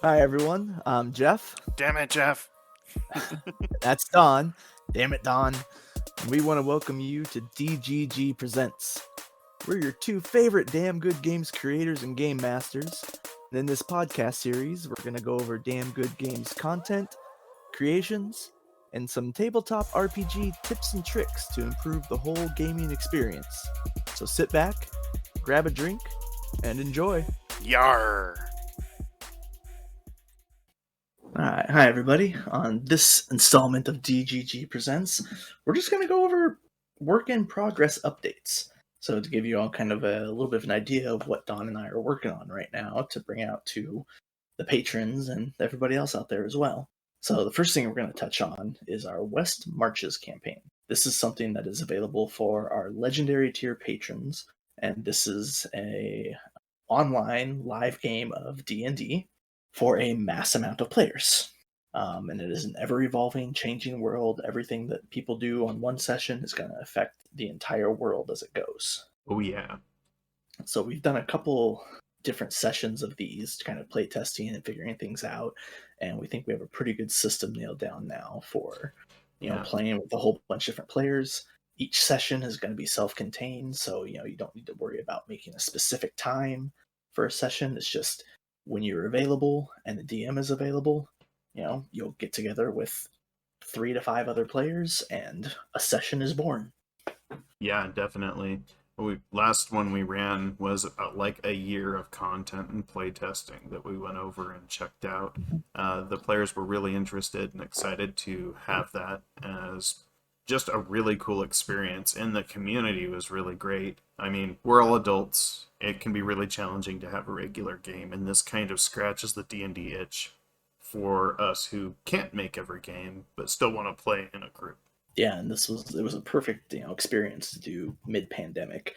Hi everyone, I'm Jeff. Damn it, Jeff. That's Don. Damn it, Don. We want to welcome you to DGG Presents. We're your two favorite damn good games creators and game masters. And in this podcast series, we're going to go over damn good games content, creations, and some tabletop RPG tips and tricks to improve the whole gaming experience. So sit back, grab a drink, and enjoy. Yar. Alright, hi everybody. On this installment of DGG Presents, we're just going to go over work in progress updates. So, to give you all kind of a little bit of an idea of what Don and I are working on right now to bring out to the patrons and everybody else out there as well. So, the first thing we're going to touch on is our West Marches campaign. This is something that is available for our legendary tier patrons, and this is a online live game of D&D for a mass amount of players. And it is an ever-evolving, changing world. Everything that people do on one session is going to affect the entire world as it goes. Oh, yeah. So we've done a couple different sessions of these, kind of play testing and figuring things out, and we think we have a pretty good system nailed down now for playing with a whole bunch of different players. Each session is going to be self-contained, so you don't need to worry about making a specific time for a session. It's just when you're available and the DM is available, you'll get together with 3 to 5 other players and a session is born. Yeah, definitely. Last one we ran was about like a year of content and playtesting that we went over and checked out. The players were really interested and excited to have that as just a really cool experience, and the community was really great. I mean, we're all adults. It can be really challenging to have a regular game, and this kind of scratches the D&D itch for us who can't make every game but still want to play in a group. Yeah, and it was a perfect experience to do mid-pandemic,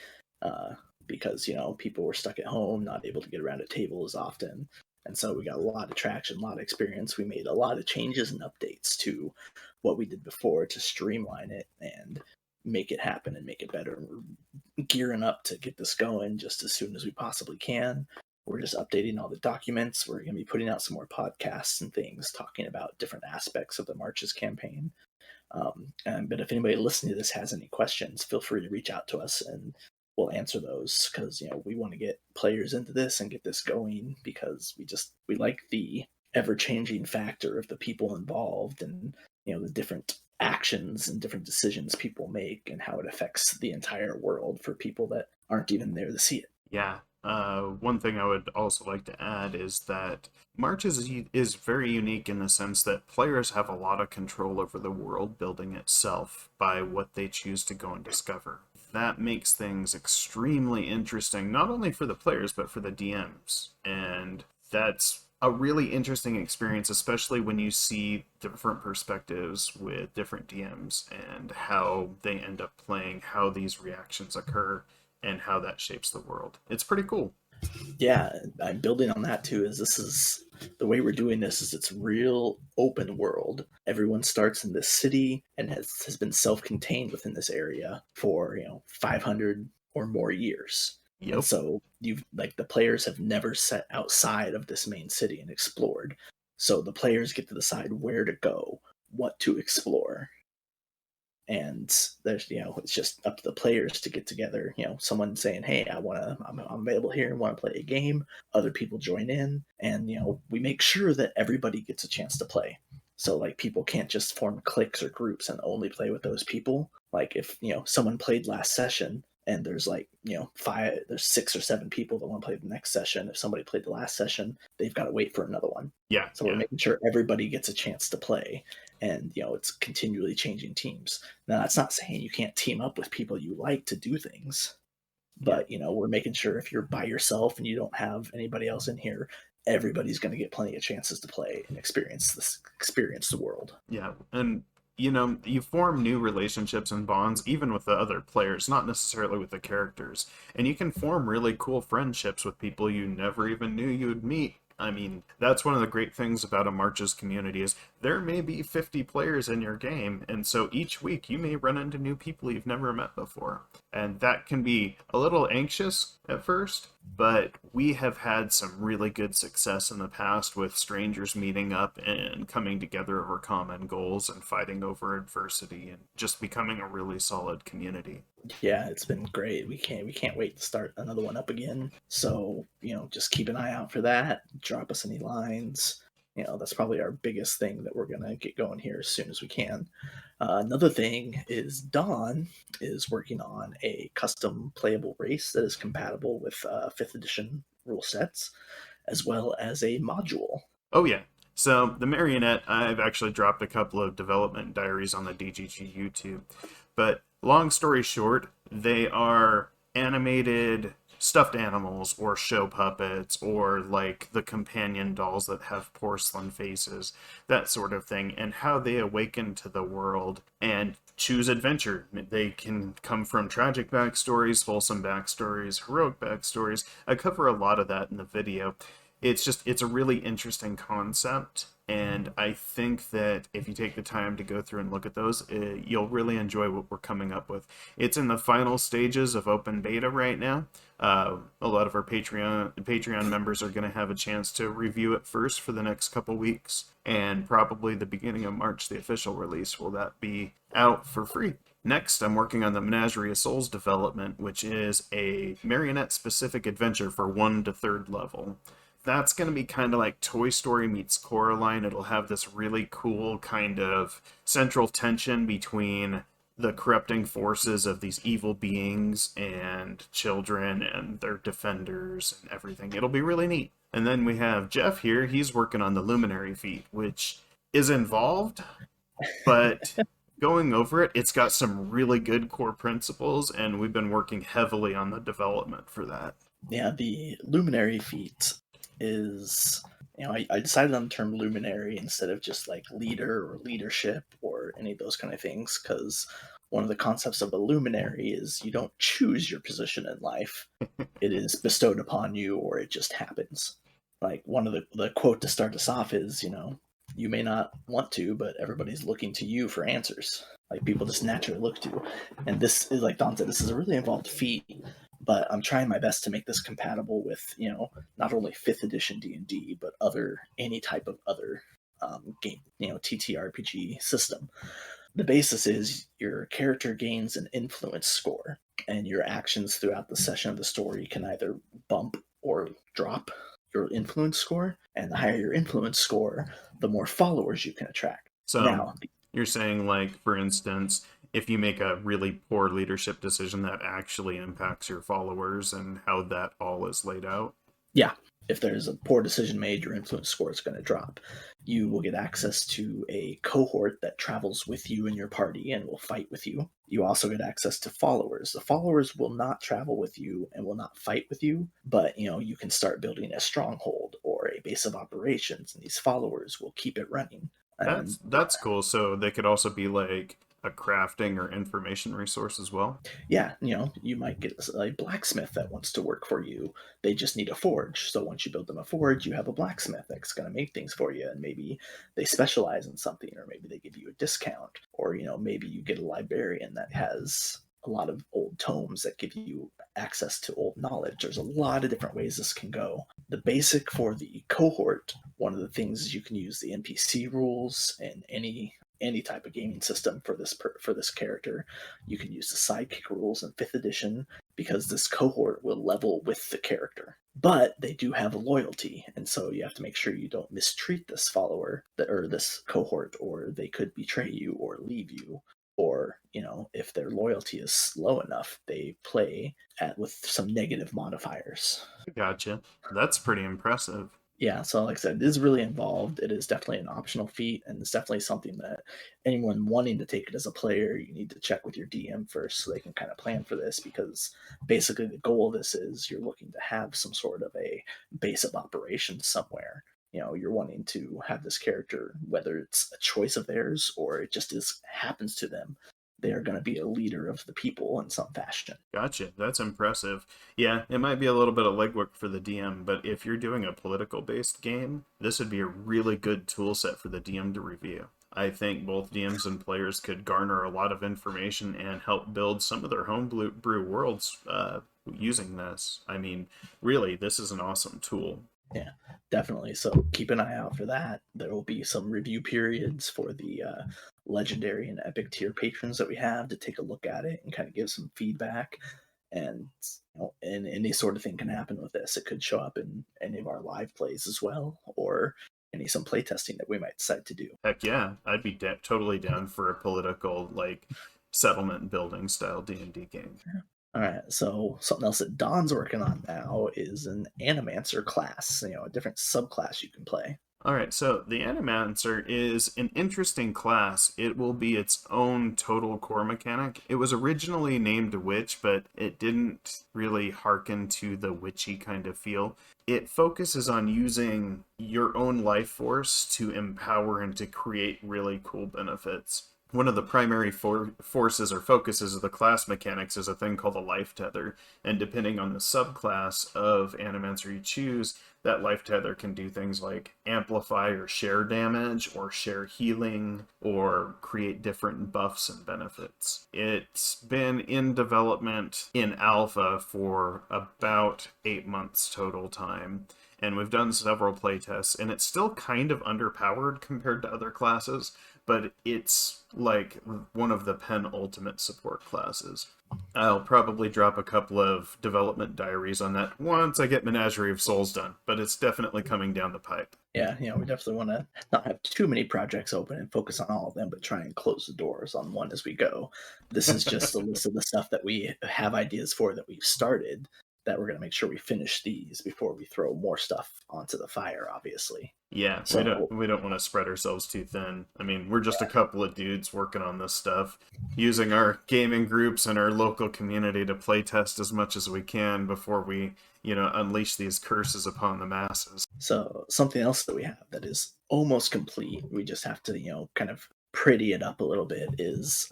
because people were stuck at home, not able to get around a table as often, and so we got a lot of traction, a lot of experience. We made a lot of changes and updates to what we did before to streamline it and make it happen and make it better. And we're gearing up to get this going just as soon as we possibly can. We're just updating all the documents. We're going to be putting out some more podcasts and things talking about different aspects of the Marches campaign. But if anybody listening to this has any questions, feel free to reach out to us and we'll answer those, because we want to get players into this and get this going, because we like the ever-changing factor of the people involved and the different actions and different decisions people make and how it affects the entire world for people that aren't even there to see it. Yeah. One thing I would also like to add is that March is very unique in the sense that players have a lot of control over the world building itself by what they choose to go and discover. That makes things extremely interesting, not only for the players, but for the DMs. And that's a really interesting experience, especially when you see different perspectives with different DMs and how they end up playing, how these reactions occur, and how that shapes the world. It's pretty cool. Yeah, I'm building on that too. Is this is the way we're doing this? Is it's real open world. Everyone starts in this city and has been self-contained within this area for 500 or more years. And Yep. so you've the players have never set outside of this main city and explored. So the players get to decide where to go, what to explore, and there's it's just up to the players to get together. Someone saying, hey, I'm available here and want to play a game. Other people join in, and we make sure that everybody gets a chance to play. So people can't just form cliques or groups and only play with those people. Like if someone played last session and there's there's 6 or 7 people that want to play the next session. If somebody played the last session, they've got to wait for another one. Yeah, So we're yeah. making sure everybody gets a chance to play, and it's continually changing teams. Now that's not saying you can't team up with people you like to do things, Yeah. but we're making sure if you're by yourself and you don't have anybody else in here, everybody's going to get plenty of chances to play and experience the world. Yeah. And you form new relationships and bonds even with the other players, not necessarily with the characters. And you can form really cool friendships with people you never even knew you'd meet I mean, that's one of the great things about a Marches community is there may be 50 players in your game, and so each week you may run into new people you've never met before. And that can be a little anxious at first, but we have had some really good success in the past with strangers meeting up and coming together over common goals and fighting over adversity and just becoming a really solid community. Yeah, it's been great. We can't wait to start another one up again. So, just keep an eye out for that. Drop us any lines. That's probably our biggest thing that we're gonna get going here as soon as we can. Another thing is Dawn is working on a custom playable race that is compatible with fifth edition rule sets, as well as a module. Oh, yeah. So, the Marionette, I've actually dropped a couple of development diaries on the DGG YouTube. But long story short, they are animated stuffed animals or show puppets or like the companion dolls that have porcelain faces, that sort of thing, and how they awaken to the world and choose adventure. They can come from tragic backstories, wholesome backstories, heroic backstories. I cover a lot of that in the video. It's a really interesting concept, and I think that if you take the time to go through and look at those, you'll really enjoy what we're coming up with. It's in the final stages of open beta right now. A lot of our Patreon members are going to have a chance to review it first for the next couple weeks, and probably the beginning of March, the official release will that be out for free. Next, I'm working on the Menagerie of Souls development, which is a marionette-specific adventure for 1 to 3rd level. That's going to be kind of like Toy Story meets Coraline. It'll have this really cool kind of central tension between the corrupting forces of these evil beings and children and their defenders and everything. It'll be really neat. And then we have Jeff here. He's working on the Luminary feat, which is involved, but going over it, it's got some really good core principles, and we've been working heavily on the development for that. Yeah, the Luminary feat is, I decided on the term luminary instead of just like leader or leadership or any of those kind of things, because one of the concepts of a luminary is you don't choose your position in life. It is bestowed upon you, or it just happens. Like one of the quote to start us off is, you may not want to, but everybody's looking to you for answers. Like people just naturally look to you. And this is, like Don said, this is a really involved feat, but I'm trying my best to make this compatible with, not only 5th edition D&D, but any type of other game, TTRPG system. The basis is your character gains an influence score, and your actions throughout the session of the story can either bump or drop your influence score, and the higher your influence score, the more followers you can attract. So Now, you're saying, like, for instance, if you make a really poor leadership decision, that actually impacts your followers and how that all is laid out? yeah, if there's a poor decision made, your influence score is going to drop. You will get access to a cohort that travels with you in your party and will fight with you. You also get access to followers. The followers will not travel with you and will not fight with you, but you can start building a stronghold or a base of operations, and these followers will keep it running. And That's cool. So they could also be like a crafting or information resource as well. yeah, you might get a blacksmith that wants to work for you. They just need a forge. So once you build them a forge, you have a blacksmith that's going to make things for you. And maybe they specialize in something, or maybe they give you a discount, or, maybe you get a librarian that has a lot of old tomes that give you access to old knowledge. There's a lot of different ways this can go. The basic for the cohort, one of the things is you can use the NPC rules and any type of gaming system for this character. You can use the sidekick rules in 5th edition because this cohort will level with the character. But they do have a loyalty, and so you have to make sure you don't mistreat this follower or this cohort, or they could betray you or leave you. Or, if their loyalty is low enough, they play with some negative modifiers. Gotcha. That's pretty impressive. Yeah, so like I said, it is really involved. It is definitely an optional feat, and it's definitely something that anyone wanting to take it as a player, you need to check with your DM first so they can kind of plan for this, because basically the goal of this is you're looking to have some sort of a base of operations somewhere. You're wanting to have this character, whether it's a choice of theirs or it just happens to them, they are going to be a leader of the people in some fashion. Gotcha. That's impressive. Yeah, it might be a little bit of legwork for the DM, but if you're doing a political-based game, this would be a really good tool set for the DM to review. I think both DMs and players could garner a lot of information and help build some of their home brew worlds using this. I mean, really, this is an awesome tool. Yeah, definitely. So keep an eye out for that. There will be some review periods for the legendary and epic tier patrons that we have to take a look at it and kind of give some feedback. And and any sort of thing can happen with this. It could show up in any of our live plays as well, or some playtesting that we might decide to do. Heck yeah, I'd be totally down for a political, like, settlement building style D&D game. All right, so something else that Don's working on now is an Animancer class, a different subclass you can play. All right, so the Animancer is an interesting class. It will be its own total core mechanic. It was originally named Witch, but it didn't really hearken to the witchy kind of feel. It focuses on using your own life force to empower and to create really cool benefits. One of the primary forces or focuses of the class mechanics is a thing called a life tether, and depending on the subclass of Animancer you choose, that life tether can do things like amplify or share damage, or share healing, or create different buffs and benefits. It's been in development in alpha for about 8 months total time, and we've done several playtests, and it's still kind of underpowered compared to other classes, but it's like one of the penultimate support classes. I'll probably drop a couple of development diaries on that once I get Menagerie of Souls done, but it's definitely coming down the pipe. Yeah, we definitely want to not have too many projects open and focus on all of them, but try and close the doors on one as we go. This is just a list of the stuff that we have ideas for that we've started, that we're going to make sure we finish these before we throw more stuff onto the fire, obviously. Yeah, So we don't want to spread ourselves too thin. I mean, we're just a couple of dudes working on this stuff, using our gaming groups and our local community to play test as much as we can before we, unleash these curses upon the masses. So something else that we have that is almost complete, we just have to, kind of pretty it up a little bit, is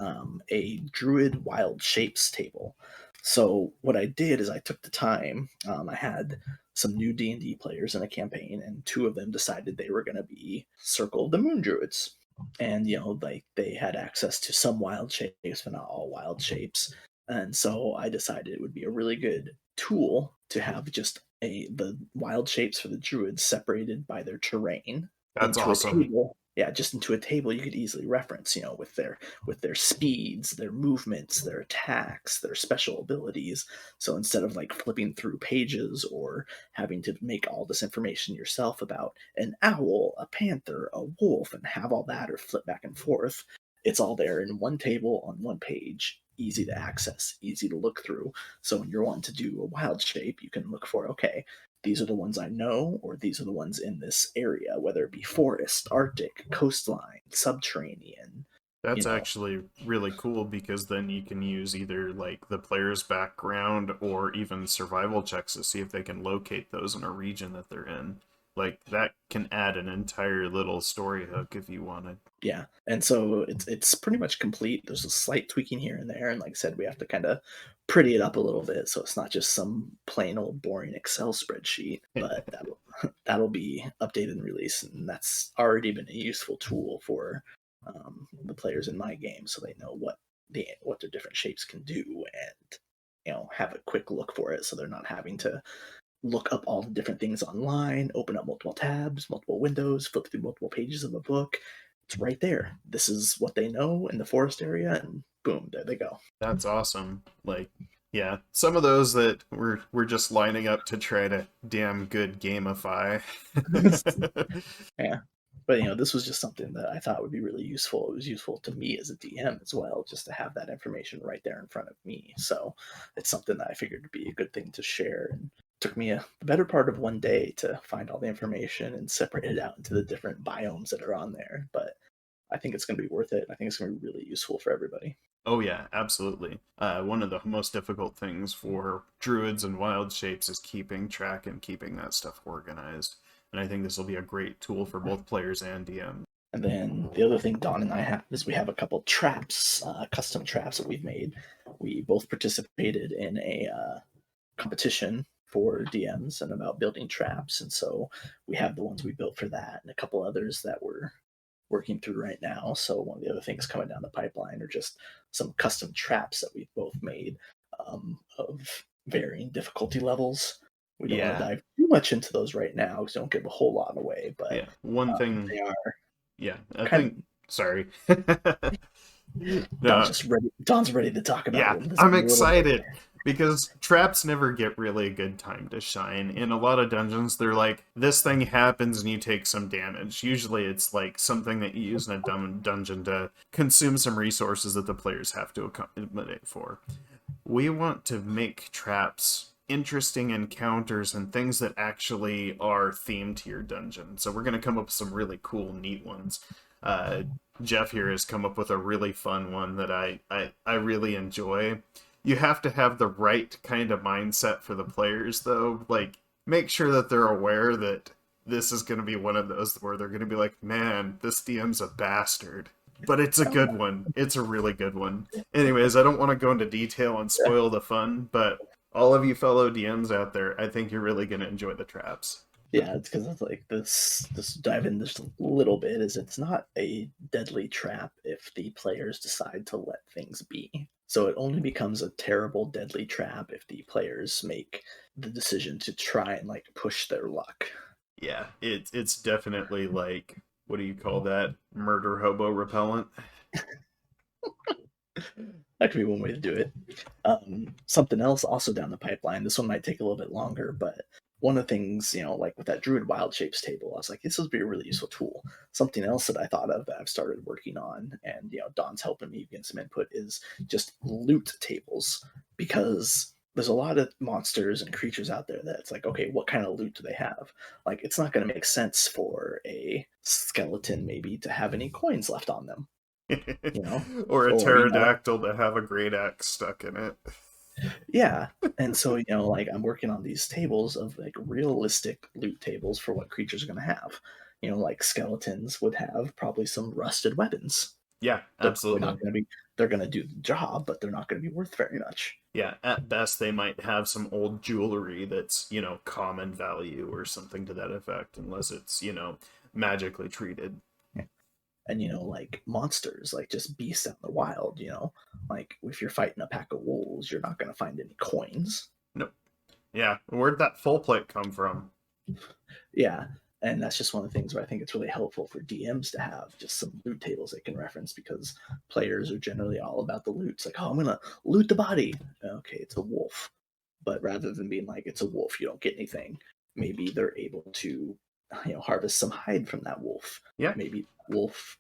a Druid Wild Shapes table. So what I did is I took the time. I had some new D&D players in a campaign, and 2 of them decided they were going to be Circle of the Moon Druids. And, like, they had access to some wild shapes, but not all wild shapes. And so I decided it would be a really good tool to have just the wild shapes for the druids separated by their terrain. That's into awesome. A table. Yeah, just into a table you could easily reference, with their speeds, their movements, their attacks, their special abilities. So instead of like flipping through pages or having to make all this information yourself about an owl, a panther, a wolf, and have all that or flip back and forth, it's all there in one table on one page, easy to access, easy to look through. So when you're wanting to do a wild shape, you can look for, okay, these are the ones I know, or these are the ones in this area, whether it be forest, Arctic, coastline, subterranean. That's actually really cool, because then you can use either like the player's background or even survival checks to see if they can locate those in a region that they're in. Like, that can add an entire little story hook if you wanted. Yeah, and so it's pretty much complete. There's a slight tweaking here and there, and like I said, we have to kind of pretty it up a little bit so it's not just some plain old boring Excel spreadsheet. But that'll be updated and released, and that's already been a useful tool for the players in my game, so they know what their different shapes can do, and have a quick look for it, so they're not having to look up all the different things online, open up multiple tabs, multiple windows, flip through multiple pages of a book. It's right there. This is what they know in the forest area, and boom, there they go. That's awesome. Like, yeah, some of those that we're just lining up to try to damn good gamify. Yeah. But this was just something that I thought would be really useful. It was useful to me as a DM as well, just to have that information right there in front of me. So it's something that I figured would be a good thing to share. And it took me the better part of one day to find all the information and separate it out into the different biomes that are on there. But I think it's going to be worth it. I think it's going to be really useful for everybody. Oh yeah, absolutely. One of the most difficult things for druids and wild shapes is keeping track and keeping that stuff organized. And I think this will be a great tool for both players and DMs. And then the other thing Don and I have is we have a couple traps, custom traps that we've made. We both participated in a competition for DMs and about building traps, and so we have the ones we built for that, and a couple others that we're working through right now. So one of the other things coming down the pipeline are just some custom traps that we've both made of varying difficulty levels. We don't want to Yeah. dive too much into those right now because don't give a whole lot away, but Yeah. One thing. they are Yeah. I kind of. think. Sorry. Don's No. just ready. Don's ready to talk about Yeah. this I'm a little bit. excited because traps never get really a good time to shine. In a lot of dungeons, they're like, this thing happens and you take some damage. Usually it's like something that you use in a dungeon to consume some resources that the players have to accommodate for. We want to make traps interesting encounters and things that actually are themed to your dungeon. So we're going to come up with some really cool, neat ones. Uh, Jeff here has come up with a really fun one that I really enjoy. You have to have the right kind of mindset for the players, though. Like, make sure that they're aware that this is going to be one of those where they're going to be like, man, this DM's a bastard. But it's a good one. It's a really good one. Anyways, I don't want to go into detail and spoil the fun, but all of you fellow DMs out there, I think you're really going to enjoy the traps. Yeah, it's because it's like this dive in just a little bit is it's not a deadly trap if the players decide to let things be. So it only becomes a terrible deadly trap if the players make the decision to try and like push their luck. Yeah, it's definitely like, what do you call that? Murder hobo repellent. That could be one way to do it. Something else also down the pipeline. This one might take a little bit longer, but one of the things, like with that Druid Wild Shapes table, I was like, this would be a really useful tool. Something else that I thought of that I've started working on, and Don's helping me get some input, is just loot tables, because there's a lot of monsters and creatures out there that it's like, okay, what kind of loot do they have? Like, it's not going to make sense for a skeleton maybe to have any coins left on them, Or a or pterodactyl to have a great axe stuck in it. yeah. And so, like I'm working on these tables of like realistic loot tables for what creatures are going to have. Like skeletons would have probably some rusted weapons. Yeah, They're probably not absolutely. going to be, they're going to do the job, but they're not going to be worth very much. Yeah, at best they might have some old jewelry that's, common value or something to that effect, unless it's, magically treated. Yeah. And, like monsters, like just beasts out in the wild, like if you're fighting a pack of wolves, you're not going to find any coins. Nope. Yeah, where'd that full plate come from? Yeah. And that's just one of the things where I think it's really helpful for DMs to have just some loot tables they can reference, because players are generally all about the loot. It's like, oh, I'm going to loot the body. Okay, it's a wolf. But rather than being like, it's a wolf, you don't get anything, maybe they're able to, harvest some hide from that wolf. Yeah. Maybe wolf,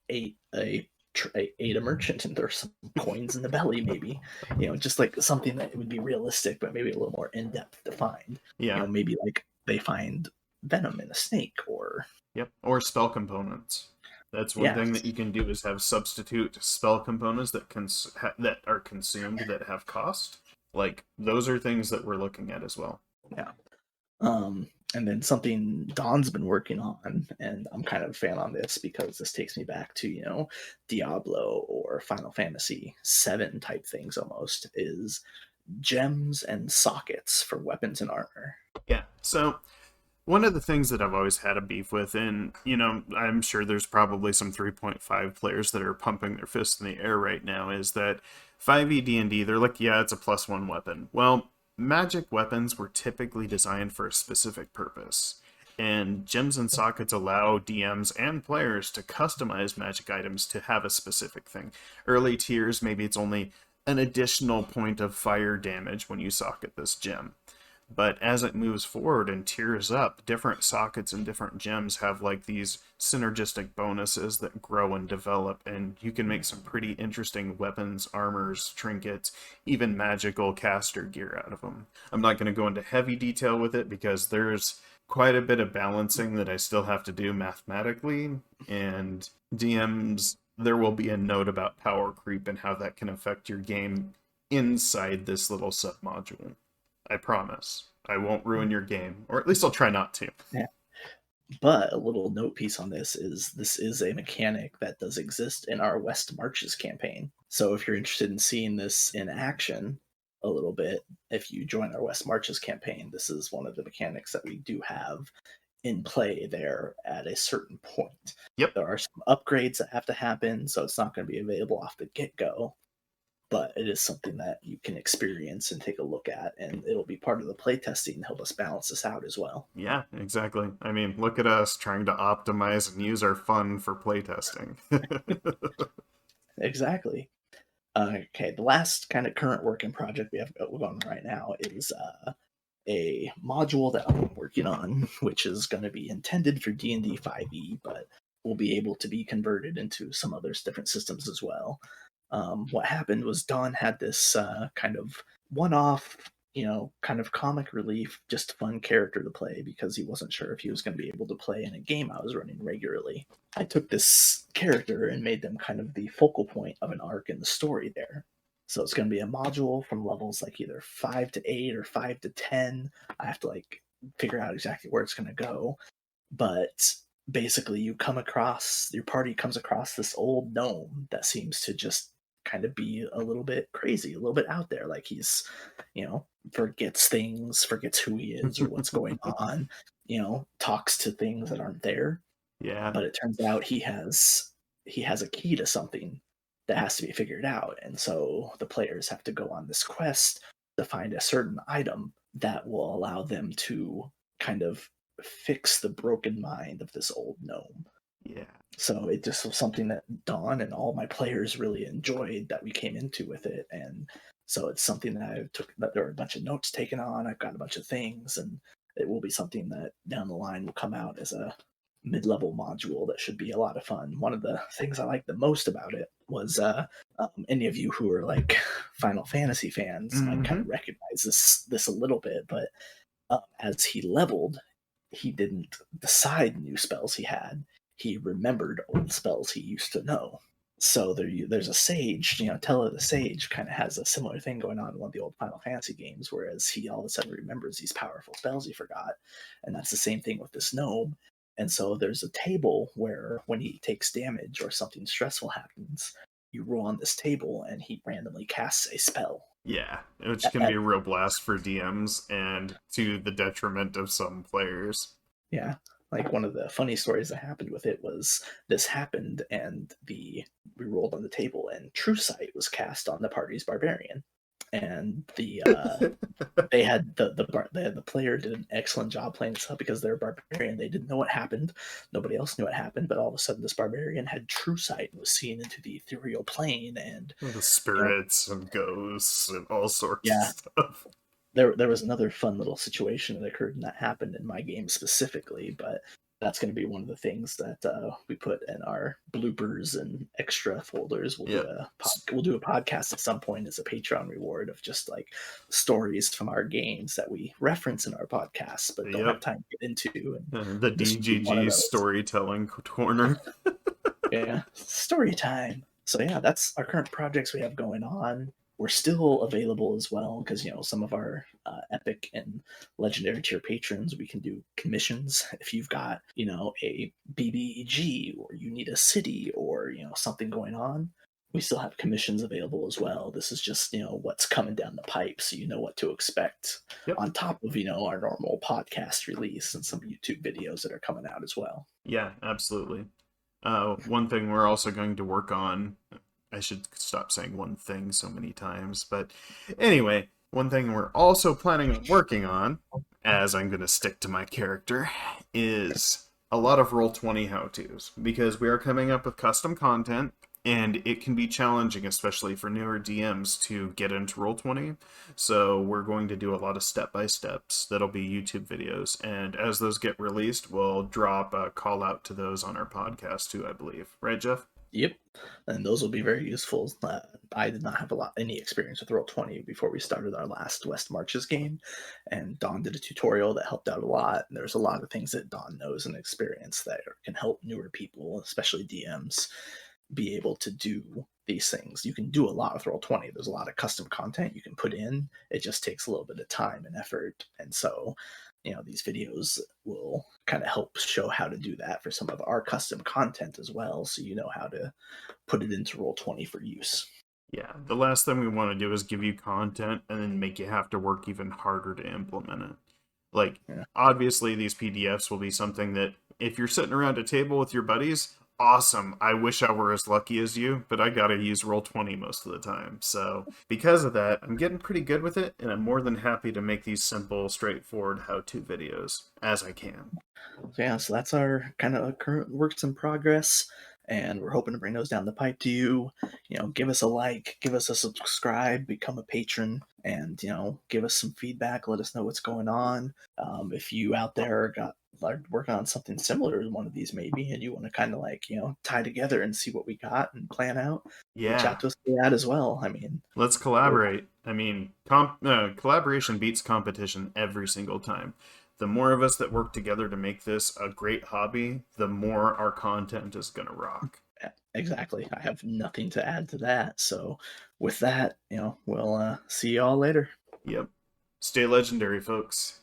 ate a merchant and there's some coins in the belly, maybe, just like something that would be realistic, but maybe a little more in depth to find. Yeah. Maybe like they find venom in a snake, or Yep. Or spell components. That's one yeah, thing that you can do, is have substitute spell components that that are consumed that have cost. Like, those are things that we're looking at as well. yeah. And then something Don's been working on, and I'm kind of a fan on this because this takes me back to, Diablo or Final Fantasy VII type things almost, is gems and sockets for weapons and armor. Yeah. So one of the things that I've always had a beef with, and, I'm sure there's probably some 3.5 players that are pumping their fists in the air right now, is that 5e D&D, they're like, yeah, it's a +1 weapon. Well, magic weapons were typically designed for a specific purpose, and gems and sockets allow DMs and players to customize magic items to have a specific thing. Early tiers, maybe it's only an additional point of fire damage when you socket this gem. But as it moves forward and tiers up, different sockets and different gems have like these synergistic bonuses that grow and develop, and you can make some pretty interesting weapons, armors, trinkets, even magical caster gear out of them. I'm not going to go into heavy detail with it because there's quite a bit of balancing that I still have to do mathematically, and DMs, there will be a note about power creep and how that can affect your game inside this little submodule. I promise. I won't ruin your game, or at least I'll try not to. Yeah. But a little note piece on this is a mechanic that does exist in our West Marches campaign. So if you're interested in seeing this in action a little bit, if you join our West Marches campaign, this is one of the mechanics that we do have in play there at a certain point. Yep. There are some upgrades that have to happen, so it's not going to be available off the get-go, but it is something that you can experience and take a look at, and it'll be part of the playtesting and help us balance this out as well. Yeah, exactly. I mean, look at us trying to optimize and use our fun for playtesting. Exactly. Okay, the last kind of current working project we have going on right now is a module that I'm working on, which is going to be intended for D&D 5e, but will be able to be converted into some other different systems as well. What happened was Don had this kind of one-off, kind of comic relief, just fun character to play because he wasn't sure if he was going to be able to play in a game I was running regularly. I took this character and made them kind of the focal point of an arc in the story there. So it's going to be a module from levels like either 5 to 8 or 5 to 10. I have to like figure out exactly where it's going to go. But basically, your party comes across this old gnome that seems to just kind of be a little bit crazy, a little bit out there. Like he's, forgets things, forgets who he is or what's going on, talks to things that aren't there. Yeah. But it turns out he has a key to something that has to be figured out. And so the players have to go on this quest to find a certain item that will allow them to kind of fix the broken mind of this old gnome. Yeah. So it just was something that Dawn and all my players really enjoyed that we came into with it. And so it's something that there were a bunch of notes taken on. I've got a bunch of things, and it will be something that down the line will come out as a mid-level module that should be a lot of fun. One of the things I liked the most about it was any of you who are like Final Fantasy fans might kind Mm-hmm. of recognize this a little bit, but as he leveled, he didn't decide new spells he had. He remembered old spells he used to know. So there's a sage, Tella the Sage kind of has a similar thing going on in one of the old Final Fantasy games, whereas he all of a sudden remembers these powerful spells he forgot. And that's the same thing with this gnome. And so there's a table where when he takes damage or something stressful happens, you roll on this table and he randomly casts a spell. Yeah, which can be a real blast for DMs and to the detriment of some players. Yeah. Like one of the funny stories that happened with it was this happened and we rolled on the table and True Sight was cast on the party's barbarian. And the player did an excellent job playing this up because they're a barbarian. They didn't know what happened. Nobody else knew what happened, but all of a sudden this barbarian had true sight and was seen into the ethereal plane and The spirits and ghosts and all sorts of yeah, stuff. there was another fun little situation that occurred and that happened in my game specifically, but that's going to be one of the things that we put in our bloopers and extra folders. Yep. We'll do a podcast at some point as a Patreon reward of just like stories from our games that we reference in our podcasts but don't have Yep. time to get into. And The this would be one of DGG those. storytelling corner. Yeah, story time. So yeah, that's our current projects we have going on. We're still available as well because some of our epic and legendary tier patrons, we can do commissions if you've got a BBEG or you need a city or something going on. We still have commissions available as well. This is just what's coming down the pipe, so you know what to expect. Yep. On top of our normal podcast release and some YouTube videos that are coming out as well. Yeah, absolutely. One thing we're also going to work on, I should stop saying one thing so many times, but anyway, one thing we're also planning on working on, as I'm going to stick to my character, is a lot of Roll20 how-tos, because we are coming up with custom content, and it can be challenging, especially for newer DMs, to get into Roll20. So we're going to do a lot of step-by-steps that'll be YouTube videos, and as those get released, we'll drop a call out to those on our podcast too, I believe. Right, Jeff? Yep, and those will be very useful. I did not have any experience with Roll20 before we started our last West Marches game, and Don did a tutorial that helped out a lot. And there's a lot of things that Don knows and experience that can help newer people, especially DMs. be able to do these things. You can do a lot with Roll20. There's a lot of custom content you can put in. It just takes a little bit of time and effort. And so, these videos will kind of help show how to do that for some of our custom content as well. So you know how to put it into Roll20 for use. Yeah, the last thing we want to do is give you content and then make you have to work even harder to implement it. Like, Yeah. obviously, these PDFs will be something that if you're sitting around a table with your buddies, awesome. I wish I were as lucky as you, but I gotta use Roll20 most of the time. So, because of that, I'm getting pretty good with it, and I'm more than happy to make these simple, straightforward how-to videos as I can. So that's our kind of current works in progress, and we're hoping to bring those down the pipe to you. Give us a like, give us a subscribe, become a patron, and give us some feedback. Let us know what's going on. If you out there are working on something similar to one of these maybe, and you want to kind of tie together and see what we got and plan out, reach Yeah, out to us for that as well. I mean, let's we're collaborate. I mean, collaboration beats competition every single time. The more of us that work together to make this a great hobby, the more our content is gonna rock. exactly. I have nothing to add to that. So with that, we'll see you all later. Yep. Stay legendary, folks.